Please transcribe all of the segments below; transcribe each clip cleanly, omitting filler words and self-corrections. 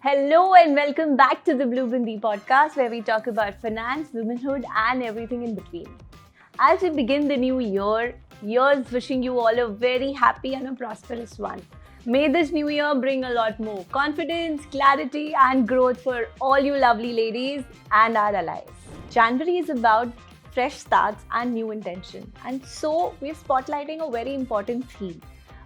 Hello and welcome back to the Blue Bindi podcast where we talk about finance, womanhood and everything in between. As we begin the new year, here's wishing you all a very happy and a prosperous one. May this new year bring a lot more confidence, clarity and growth for all you lovely ladies and our allies. January is about fresh starts and new intention, and so we're spotlighting a very important theme: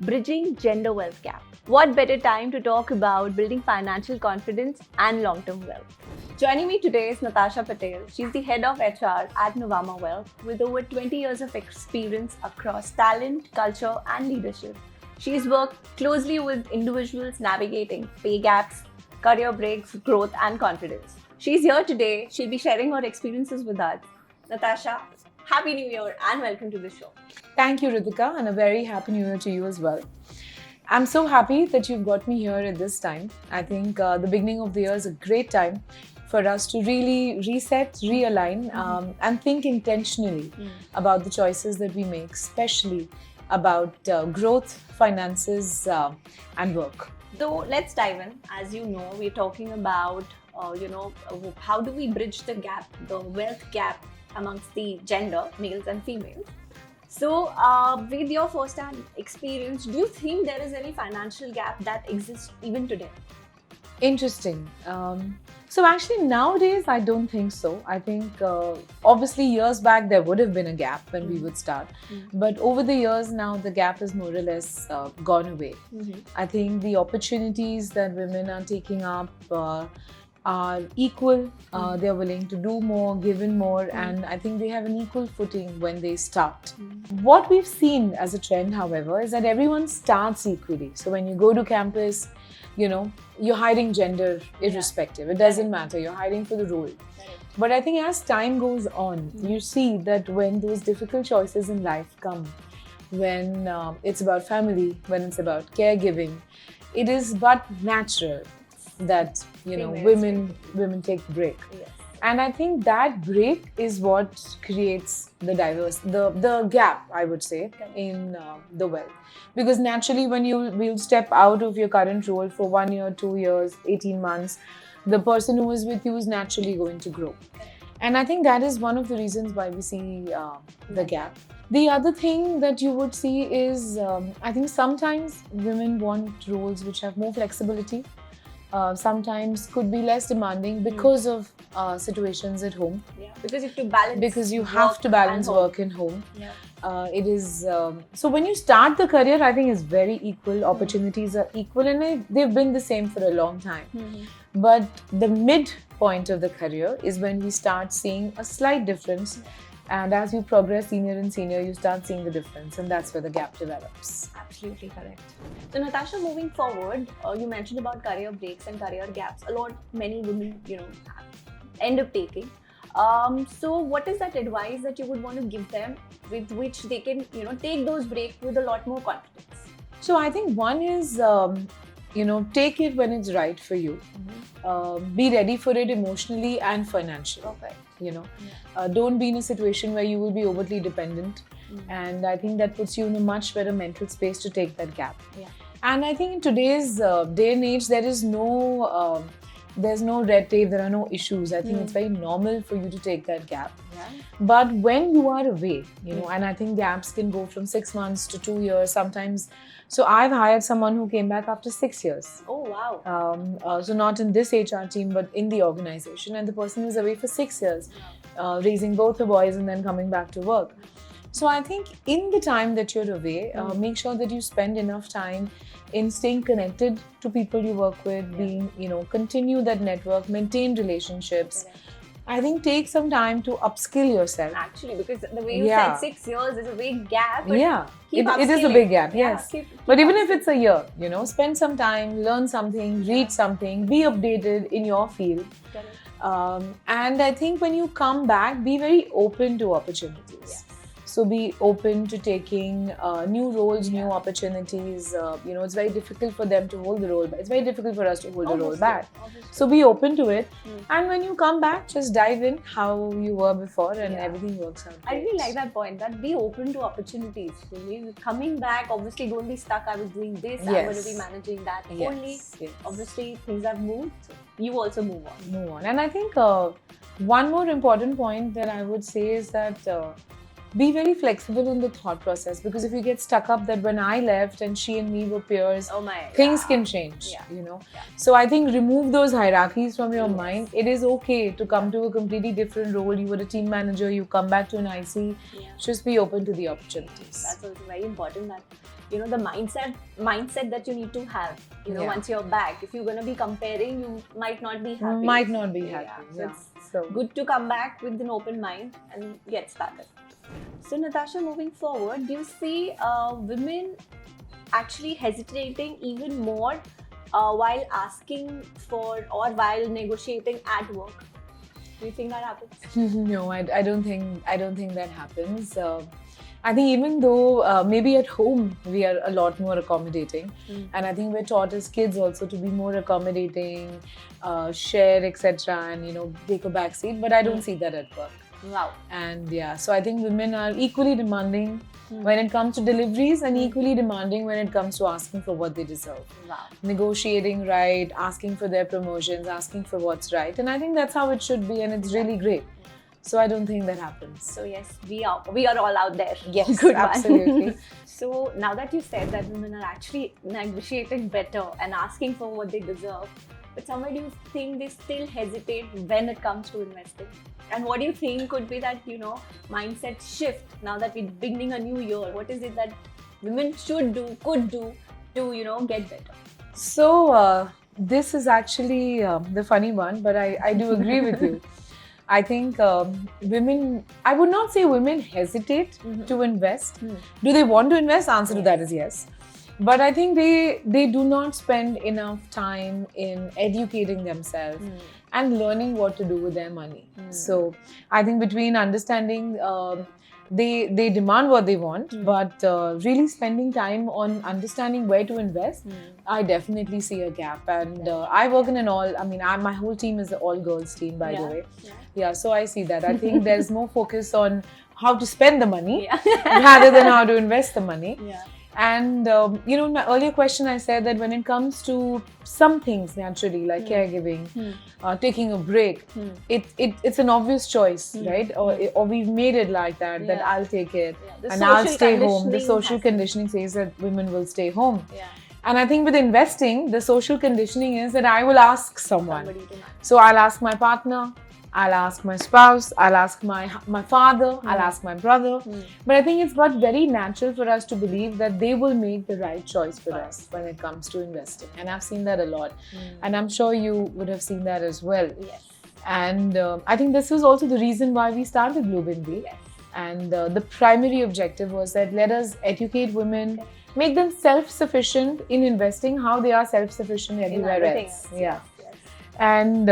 bridging gender wealth gap. What better time to talk about building financial confidence and long-term wealth? Joining me today is Natasha Patel. She's the head of HR at Novama Wealth with over 20 years of experience across talent, culture, and leadership. She's worked closely with individuals navigating pay gaps, career breaks, growth, and confidence. She's here today. She'll be sharing her experiences with us. Natasha, Happy New Year and welcome to the show. Thank you, Ritika, and a very happy new year to you as well. I'm so happy that you've got me here at this time. I think the beginning of the year is a great time for us to really reset, realign, and think intentionally about the choices that we make, especially about growth, finances, and work. So let's dive in. As you know, we're talking about, how do we bridge the gap, the wealth gap amongst the gender, males and females. So, with your first-hand experience, do you think there is any financial gap that exists even today? Interesting. So actually nowadays I don't think so. I think obviously years back there would have been a gap when we would start. But over the years now the gap is more or less gone away. I think the opportunities that women are taking up are equal. They're willing to do more, give in more, and I think they have an equal footing when they start. What we've seen as a trend, however, is that everyone starts equally. So when you go to campus, you're hiring gender irrespective. It doesn't matter. You're hiring for the role. But I think as time goes on, you see that when those difficult choices in life come, when it's about family, when it's about caregiving, it is but natural that women take the break. Yes. And I think that break is what creates the gap, I would say, in the wealth. Because naturally when you will step out of your current role for 1 year, 2 years, 18 months, the person who is with you is naturally going to grow. And I think that is one of the reasons why we see the gap. The other thing that you would see is, I think sometimes women want roles which have more flexibility. Sometimes could be less demanding because of situations at home. Yeah, because you have to balance. Because you have to balance work and home. Yeah. It is so when you start the career, I think it's very equal. Opportunities are equal, and they've been the same for a long time. But the midpoint of the career is when we start seeing a slight difference. And as you progress senior and senior, you start seeing the difference, and that's where the gap develops. Absolutely correct. So Natasha, moving forward, you mentioned about career breaks and career gaps. Many women, end up taking. So what is that advice that you would want to give them with which they can, take those breaks with a lot more confidence? So I think one is, take it when it's right for you. Be ready for it emotionally and financially. Perfect. Don't be in a situation where you will be overly dependent. And I think that puts you in a much better mental space to take that gap. Yeah. And I think in today's day and age, there's no red tape, there are no issues. I think it's very normal for you to take that gap. Yeah. But when you are away, and I think gaps can go from 6 months to 2 years sometimes. So I've hired someone who came back after 6 years. Oh, wow. So not in this HR team, but in the organization. And the person was away for 6 years, raising both the boys and then coming back to work. So I think in the time that you're away, make sure that you spend enough time in staying connected to people you work with, continue that network, maintain relationships. I think take some time to upskill yourself. Actually, because the way you said 6 years is a big gap. But it is a big gap, yes. Keep but even if it's a year, spend some time, learn something, read something, be updated in your field. And I think when you come back, be very open to opportunities. Yes. So be open to taking new roles, new opportunities. It's very difficult for them to hold the role, but it's very difficult for us to hold the role back. So be open to it. And when you come back, just dive in how you were before, and everything works out. I really like that point, that be open to opportunities. Really. Coming back, obviously don't be stuck, I was doing this, I'm going to be managing that only. Obviously things have moved, so you also move on. And I think one more important point that I would say is that be very flexible in the thought process, because if you get stuck up that when I left and she and me were peers, things can change, So I think remove those hierarchies from your mind. It is okay to come to a completely different role. You were a team manager, you come back to an IC. Just be open to the opportunities. That's also very important, that the mindset that you need to have, once you're back. If you're going to be comparing, you might not be happy. So it's good to come back with an open mind and get started. So Natasha, moving forward, do you see women actually hesitating even more while asking for or while negotiating at work? Do you think that happens? No, I don't think that happens. I think even though maybe at home we are a lot more accommodating, and I think we're taught as kids also to be more accommodating, share, etc., and take a back seat. But I don't see that at work. Wow. And so I think women are equally demanding when it comes to deliveries, and equally demanding when it comes to asking for what they deserve. Wow. Negotiating right, asking for their promotions, asking for what's right. And I think that's how it should be, and it's really great. So I don't think that happens. So yes, we are all out there. Yes, good absolutely. So now that you said that women are actually negotiating better and asking for what they deserve, but somewhere do you think they still hesitate when it comes to investing? And what do you think could be that, mindset shift now that we're beginning a new year? What is it that women could do to, get better? So this is actually the funny one, but I do agree with you. I think women, I would not say women hesitate to invest. Do they want to invest? Answer to that is yes. But I think they do not spend enough time in educating themselves and learning what to do with their money. So I think between understanding, they demand what they want, but really spending time on understanding where to invest, I definitely see a gap. And I work in my whole team is an all-girls team, by the way. Yeah, so I see that. I think there's more focus on how to spend the money rather than how to invest the money. And, in my earlier question, I said that when it comes to some things naturally, like caregiving, taking a break, it's an obvious choice, right? Or we've made it like that, that I'll take it and I'll stay home. The social conditioning says that women will stay home. And I think with investing, the social conditioning is that I will ask someone. So I'll ask my partner, I'll ask my spouse, I'll ask my father, I'll ask my brother. But I think it's very natural for us to believe that they will make the right choice for us when it comes to investing. And I've seen that a lot. And I'm sure you would have seen that as well. Yes. And I think this was also the reason why we started BlueBindi. Yes. And the primary objective was that let us educate women, make them self-sufficient in investing, how they are self-sufficient everywhere else. Yes. And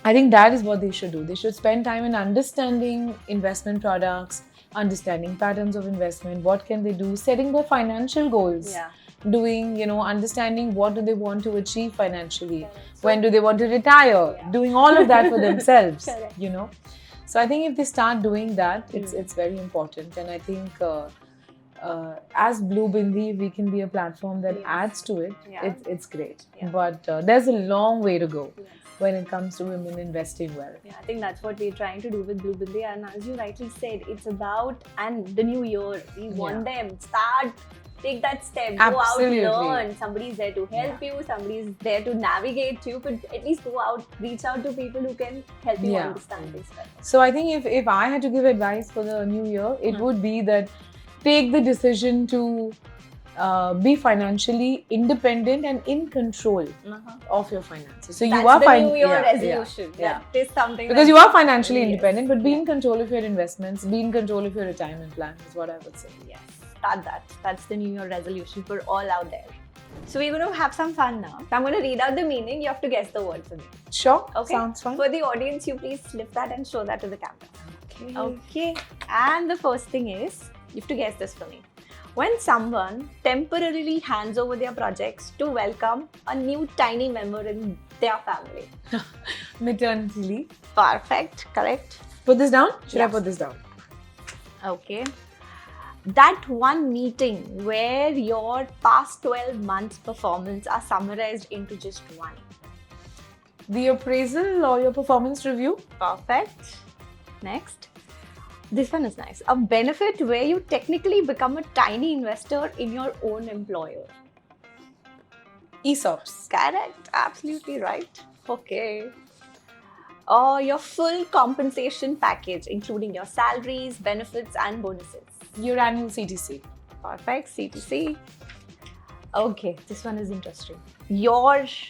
I think that is what they should do. They should spend time in understanding investment products, understanding patterns of investment, what can they do, setting their financial goals, doing, understanding what do they want to achieve financially, when do they want to retire, doing all of that for themselves, So I think if they start doing that, it's very important. And I think as BlueBindi, we can be a platform that adds to it. It's great. But there's a long way to go when it comes to women investing well. Yeah, I think that's what we're trying to do with BlueBindi. And as you rightly said, it's about the new year. We want them take that step, Absolutely. Go out, learn. Somebody's there to help you, somebody's there to navigate you, but at least go out, reach out to people who can help you understand this better. So I think if I had to give advice for the new year, it would be that take the decision to be financially independent and in control of your finances. So that's you are the New Year resolution. That is something because you are financially independent, but be in control of your investments, be in control of your retirement plan is what I would say. Yes, that's the New Year resolution for all out there. So we're going to have some fun now. So I'm going to read out the meaning. You have to guess the word for me. Sure. Okay. Sounds fun. For the audience, you please lift that and show that to the camera. Okay. And the first thing is, you have to guess this for me. When someone temporarily hands over their projects to welcome a new tiny member in their family. Maternity leave. Perfect. Correct. Put this down? Should I Yes. put this down? Okay. That one meeting where your past 12 months' performance are summarized into just one. The appraisal or your performance review? Perfect. Next. This one is nice. A benefit where you technically become a tiny investor in your own employer. ESOPs. Correct. Absolutely right. Okay. Or your full compensation package, including your salaries, benefits, and bonuses. Your annual CTC. Perfect. CTC. Okay, this one is interesting.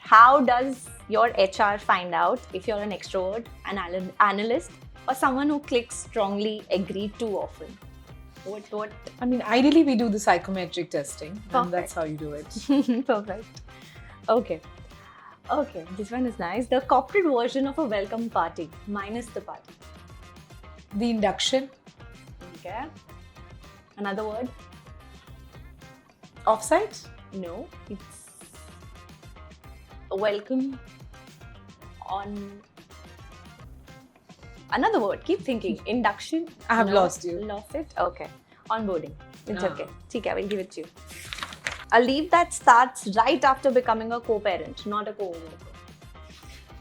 How does your HR find out if you're an extrovert, an analyst, or someone who clicks strongly agree too often? What? I mean, ideally we do the psychometric testing, Perfect. and that's how you do it. Perfect. Okay, this one is nice. The corporate version of a welcome party, minus the party. The induction. Okay. Another word? Offsite. No, it's a welcome on. Another word. Keep thinking. Induction. I have No, lost you. Lost it. Okay. Onboarding. It's Ah. okay. ठीक है, I will give it to you. A leave that starts right after becoming a co-parent, not a co-worker.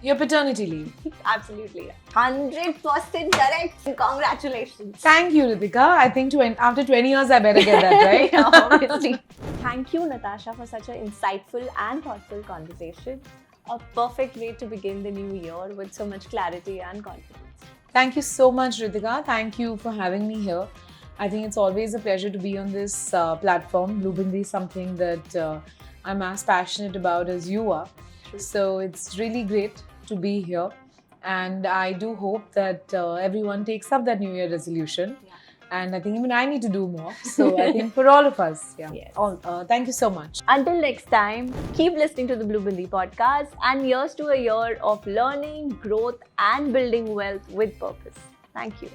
Your paternity leave. Absolutely. 100% correct. Congratulations. Thank you, Ritika. I think after 20 years, I better get that right. Yeah, obviously. Thank you, Natasha, for such an insightful and thoughtful conversation. A perfect way to begin the new year with so much clarity and confidence. Thank you so much, Ritika. Thank you for having me here. I think it's always a pleasure to be on this platform. Blue Bindi is something that I'm as passionate about as you are. True. So it's really great to be here. And I do hope that everyone takes up that New Year resolution. Yeah. And I think even I need to do more. So I think for all of us, yeah. Yes. Thank you so much. Until next time, keep listening to the Blue Bindi podcast, and here's to a year of learning, growth, and building wealth with purpose. Thank you.